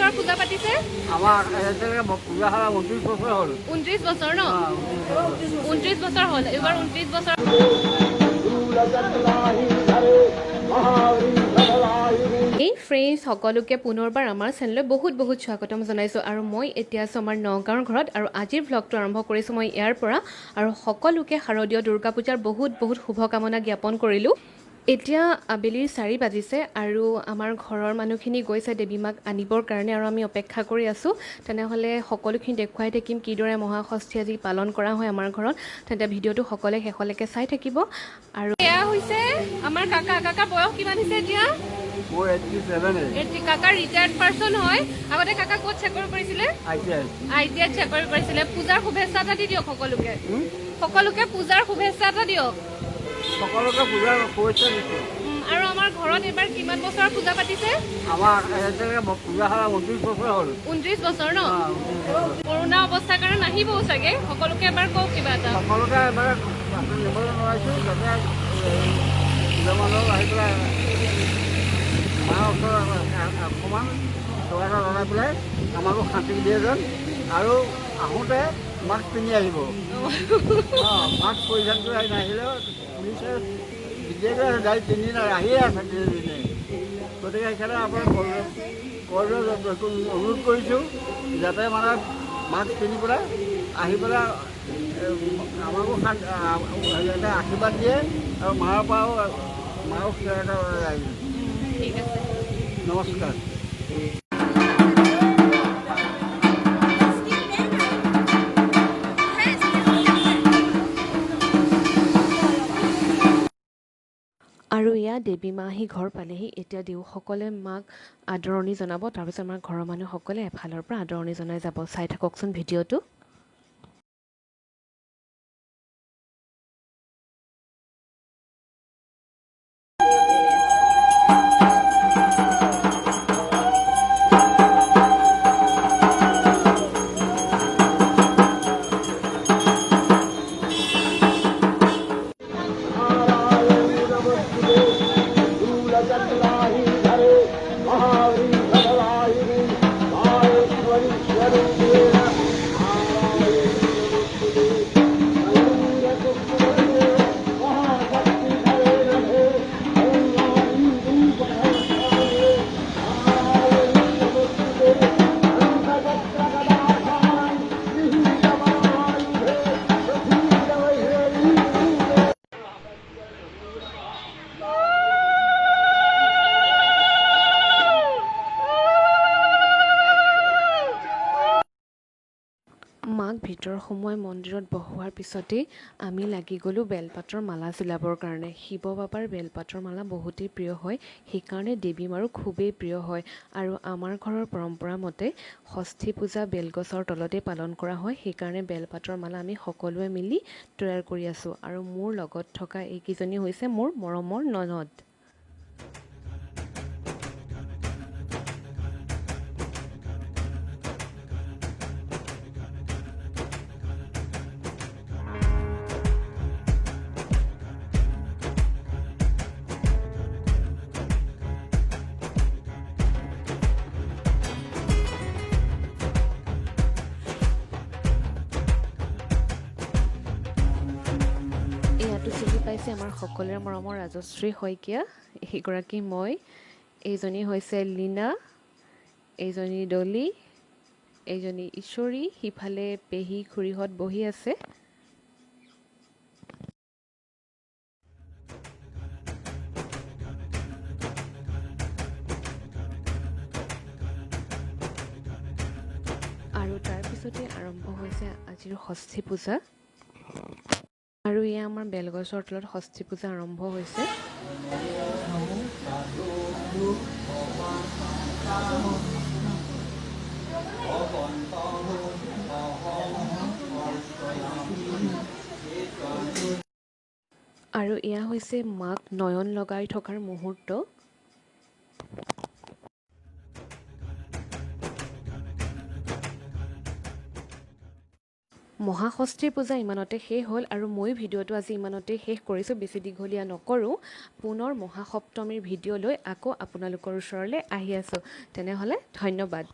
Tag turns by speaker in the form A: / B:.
A: বছৰ পূজা পাতিছে?
B: আমাৰ এতিয়ালৈকে পূজা হয় 29 বছৰ হ'ল।
A: 29 বছৰ ন? 29 বছৰ হ'ল। এইবাৰ 29 বছৰ। এই ফ্ৰেণ্ডছ সকলোকে পুনৰবাৰ আমাৰ চেনেললৈ বহুত বহুত স্বাগতম জনাইছোঁ আৰু মই এতিয়া আছোঁ আমাৰ নগাঁৱৰ ঘৰত আৰু আজিৰ ভ্লগটো আৰম্ভ কৰিছোঁ মই ইয়াৰ পৰা আৰু সকলোকে শাৰদীয় দুৰ্গা পূজাৰ বহুত বহুত শুভকামনা জ্ঞাপন কৰিলোঁ। এতিয়া আবেলিৰ 4 বাজিছে আৰু আমাৰ ঘৰৰ মানুহখিনি গৈছে দেৱী মাক আনিবৰ কাৰণে আৰু আমি অপেক্ষা কৰি আছোঁ। তেনেহ'লে সকলোখিনি দেখুৱাই থাকিম কিদৰে মহাষষ্ঠী আজি পালন কৰা হয় আমাৰ ঘৰত। তেন্তে ভিডিঅ'টো সকলোৱে শেষলৈকে চাই থাকিব। আৰু এয়া হৈছে আমাৰ কাকা বয়স কিমান হৈছে এতিয়া?
B: মোৰ 87
A: কাকা ৰিটায়াৰ্ড পাৰ্চন হয়। আগতে কাকা ক'ত চাকৰি কৰিছিলে? ITI চাকৰি কৰিছিলে। পূজাৰ শুভেচ্ছা এটা দি দিয়ক সকলোকে। সকলোকে পূজাৰ শুভেচ্ছা এটা দিয়ক।
B: সকলোকে পূজাৰ শুভেচ্ছা দিছোঁ।
A: আৰু আমাৰ ঘৰত এইবাৰ কিমান বছৰ পূজা পাতিছে?
B: আমাৰ এতিয়ালৈকে পূজা হয় 29 বছৰ হ'ল।
A: 29 বছৰ ন? কৰোণা অৱস্থাৰ কাৰণে নাহিবও চাগে। সকলোকে এবাৰ কওক কিবা এটা।
B: সকলোকে এবাৰ নিবলৈ নোৱাৰিছোঁ যাতে পূজা মানুহ আহি পেলাই মাৰ ওচৰত অকণমান সেৱা এটা জনাই পেলাই আমাকো শান্তি দিয়ে যেন আৰু আহোঁতে মাস্ক পিন্ধি আহিব। মাস্ক পৰিধান কৰি নাহিলেও পুলিচে বিজেপিয়ে গাড়ী তিনিদিন আহিয়ে আছে তিনিদিনে। গতিকে সেইকাৰণে আপোনাৰ অনুৰোধ কৰিছোঁ যাতে মানে মাস্ক পিন্ধি পেলাই আহি পেলাই আমাকো আশীৰ্বাদ দিয়ে আৰু মাৰ পৰাও সেৱা এটা আহিব।
A: ঠিক আছে,
B: নমস্কাৰ।
A: আৰু এয়া দেৱী মা আহি ঘৰ পালেহি। এতিয়া দেউসকলে মাক আদৰণি জনাব, তাৰপিছত আমাৰ ঘৰৰ মানুহসকলে এফালৰ পৰা আদৰণি জনাই যাব। চাই থাককচোন ভিডিঅ'টো। মাক ভিতৰ সোমোৱাই মন্দিৰত বহোৱাৰ পিছতেই আমি লাগি গ'লোঁ বেলপাতৰ মালা চিলাবৰ কাৰণে। শিৱ বাবাৰ বেলপাতৰ মালা বহুতেই প্ৰিয় হয়, সেইকাৰণে দেৱী মাৰো খুবেই প্ৰিয় হয়। আৰু আমাৰ ঘৰৰ পৰম্পৰা মতে ষষ্ঠী পূজা বেলগছৰ তলতেই পালন কৰা হয়, সেইকাৰণে বেলপাতৰ মালা আমি সকলোৱে মিলি তৈয়াৰ কৰি আছোঁ। আৰু মোৰ লগত থকা এইকেইজনী হৈছে মোৰ মৰমৰ ননদ। এয়াতো চিনি পাইছে আমাৰ সকলোৰে মৰমৰ ৰাজশ্ৰী শইকীয়া, সেইগৰাকী মই। এইজনী হৈছে লীনা, এইজনী ডলি, এইজনী ঈশ্বৰী, সিফালে পেহী খুৰীহঁত বহি আছে। আৰু তাৰপিছতে আৰম্ভ হৈছে আজিৰ ষষ্ঠী পূজা। আৰু এয়া আমাৰ বেলগছৰ তলত ষষ্ঠী পূজা আৰম্ভ হৈছে। আৰু এয়া হৈছে মাক নয়ন লগাই থকাৰ মুহূৰ্ত। মহাষষ্ঠীৰ পূজা ইমানতে শেষ হ'ল আৰু ময়ো ভিডিঅ'টো আজি ইমানতে শেষ কৰিছোঁ, বেছি দীঘলীয়া নকৰোঁ। পুনৰ মহাসপ্তমীৰ ভিডিঅ' লৈ আকৌ আপোনালোকৰ ওচৰলৈ আহি আছোঁ। তেনেহ'লে ধন্যবাদ।